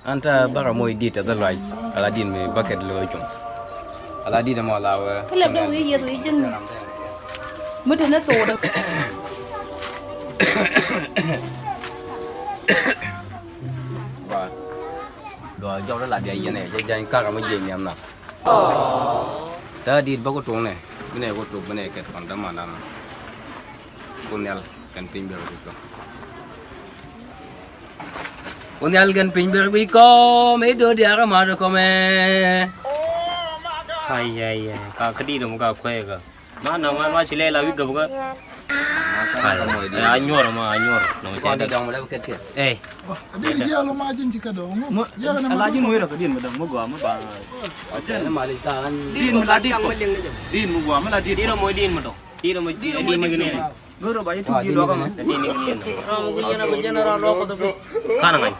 anta bara moy dita dalay ala din me baket lo jom ala din mo lawa kala do wi yedo jen muta na to da wa do jaw la dia yene je jan ka ka ma je nyam na ta di ba ko tong ne mine ko to bane ket pan da ma na kunel kan pin ber ko kunel kan pin ber ko me do dia ka ma ko me ai ai ai ka kadi dum ka kwe ka mana ma chile la wi ga ga anyor ma anyor no ko di dong la ket ket eh Abi dia lo majin jika dong. Dia kan Alajin mo ira ka din madam mo gwa mo ba. na mali tan Din mo ladi ko. Din mo gwa mo ladi. tiro mo din mo to tiro mo din ni gni Goro ba itu di do ka mo. din ni gni no ra mo gni na bujana ra lo ko to kana ngai